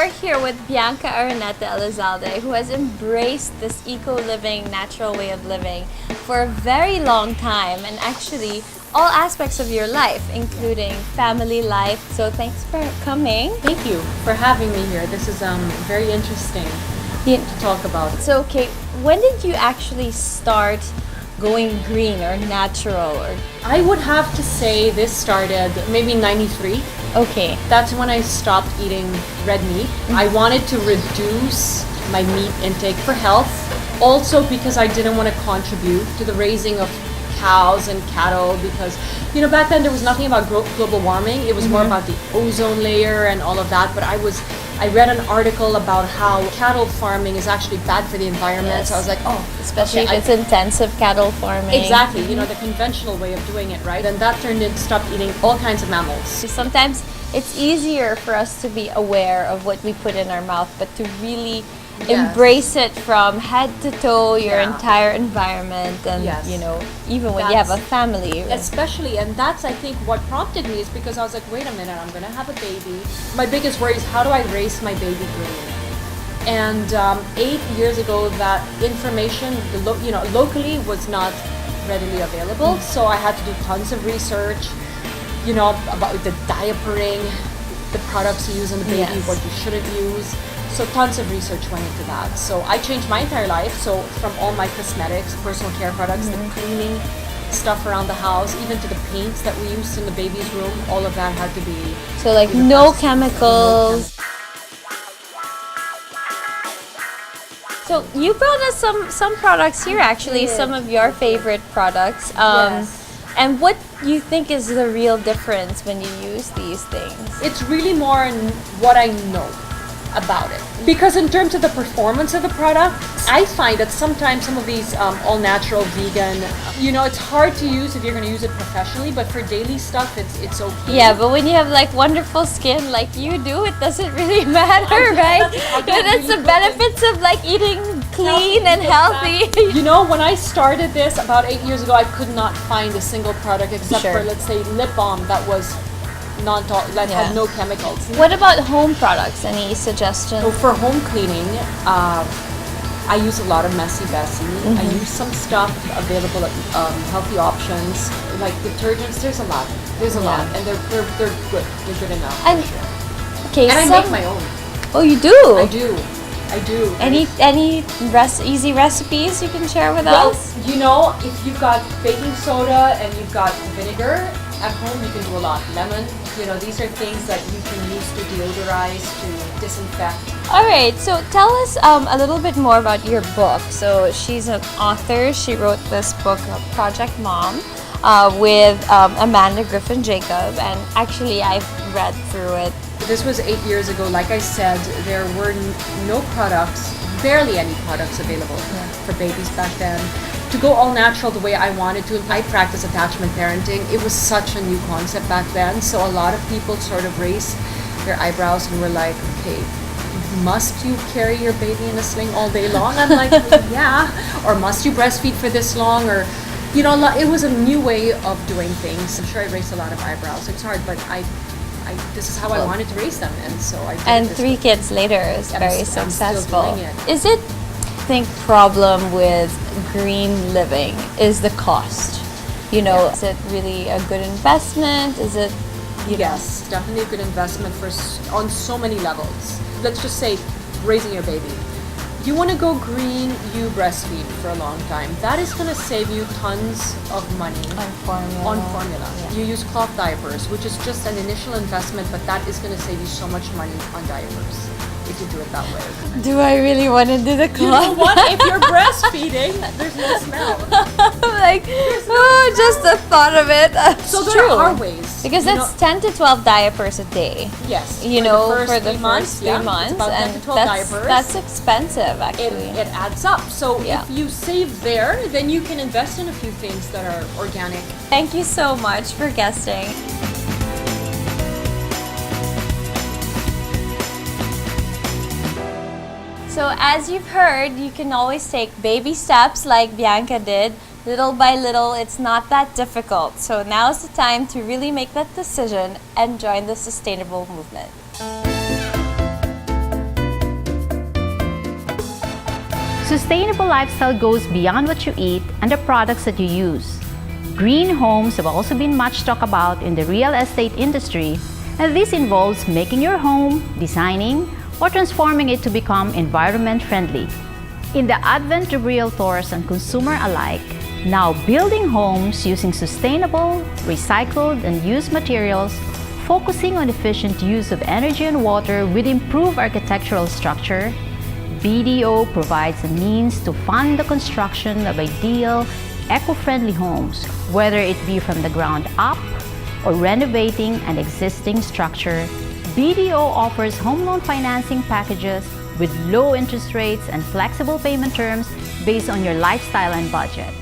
we're here with Bianca Araneta-Elizalde, who has embraced this eco-living, natural way of living for a very long time, and actually all aspects of your life, including family life. So thanks for coming. Thank you for having me here. This is very interesting to talk about. So, okay, when did you actually start going green or natural? Or I would have to say this started maybe 93. okay, That's when I stopped eating red meat. I wanted to reduce my meat intake for health. Also because I didn't want to contribute to the raising of cows and cattle, because back then there was nothing about global warming. It was more about the ozone layer and all of that. But I read an article about how cattle farming is actually bad for the environment. Yes. So I was like, oh, especially okay, if it's intensive cattle farming. exactly, the conventional way of doing it, right? And that turned into stop eating all kinds of mammals. Sometimes it's easier for us to be aware of what we put in our mouth, but to really embrace it from head to toe, your entire environment, and even when you have a family. Especially, and that's I think what prompted me, is because I was like, wait a minute, I'm gonna have a baby. My biggest worry is, how do I raise my baby green? And 8 years ago, that information, locally was not readily available. So I had to do tons of research, about the diapering, the products you use on the baby, what you shouldn't use. So tons of research went into that. So I changed my entire life. So from all my cosmetics, personal care products, the cleaning stuff around the house, even to the paints that we used in the baby's room, all of that had to be... So like no chemicals. So you brought us some products here, actually, some of your favorite products. And what you think is the real difference when you use these things? It's really more in what I know about it. Because in terms of the performance of the product, I find that sometimes some of these all-natural, vegan, it's hard to use if you're going to use it professionally, but for daily stuff, it's okay. Yeah, but when you have like wonderful skin like you do, it doesn't really matter, right? That's the benefits of like eating clean and healthy. When I started this about 8 years ago, I could not find a single product except for, let's say, lip balm that was had no chemicals. What about home products? Any suggestions? So for home cleaning, I use a lot of Messy Bessie. I use some stuff available at healthy options, like detergents. There's a lot, and they're good. They're good enough. And okay, and I make my own. Oh, you do? I do. Any easy recipes you can share with us? If you've got baking soda and you've got vinegar at home, you can do a lot. Lemon, these are things that you can use to deodorize, to disinfect. All right, so tell us a little bit more about your book. So she's an author. She wrote this book, Project Mom, with Amanda Griffin Jacob, and actually I've read through it. This was 8 years ago. Like I said, there were no products, barely any products available for babies back then. To go all natural the way I wanted to, I practice attachment parenting. It was such a new concept back then. So a lot of people sort of raised their eyebrows and were like, okay, must you carry your baby in a sling all day long? I'm like, yeah. Or must you breastfeed for this long? Or, it was a new way of doing things. I'm sure I raised a lot of eyebrows. It's hard, but this is how I wanted to raise them, and so I did. And 3 kids later is very successful. I'm still doing it. Is it, problem with green living is the cost? Is it really a good investment? Is it, Yes, definitely a good investment on so many levels. Let's just say raising your baby. You want to go green, you breastfeed for a long time. That is going to save you tons of money on formula. Yeah. You use cloth diapers, which is just an initial investment, but that is going to save you so much money on diapers if you do it that way. Do I really want to do the cloth? You know what? If you're breastfeeding, there's no smell. Just the thought of it. So there are ways. Because that's 10 to 12 diapers a day. Yes. For the first 3 months. It's about 10 to 12 diapers. That's expensive, actually. It adds up. So if you save there, then you can invest in a few things that are organic. Thank you so much for guesting. So as you've heard, you can always take baby steps like Bianca did. Little by little, it's not that difficult. So now's the time to really make that decision and join the sustainable movement. Sustainable lifestyle goes beyond what you eat and the products that you use. Green homes have also been much talked about in the real estate industry, and this involves making your home, designing, or transforming it to become environment friendly. In the advent of realtors and consumer alike, now building homes using sustainable, recycled, and used materials, focusing on efficient use of energy and water with improved architectural structure, BDO provides a means to fund the construction of ideal, eco-friendly homes, whether it be from the ground up or renovating an existing structure. BDO offers home loan financing packages with low interest rates and flexible payment terms based on your lifestyle and budget.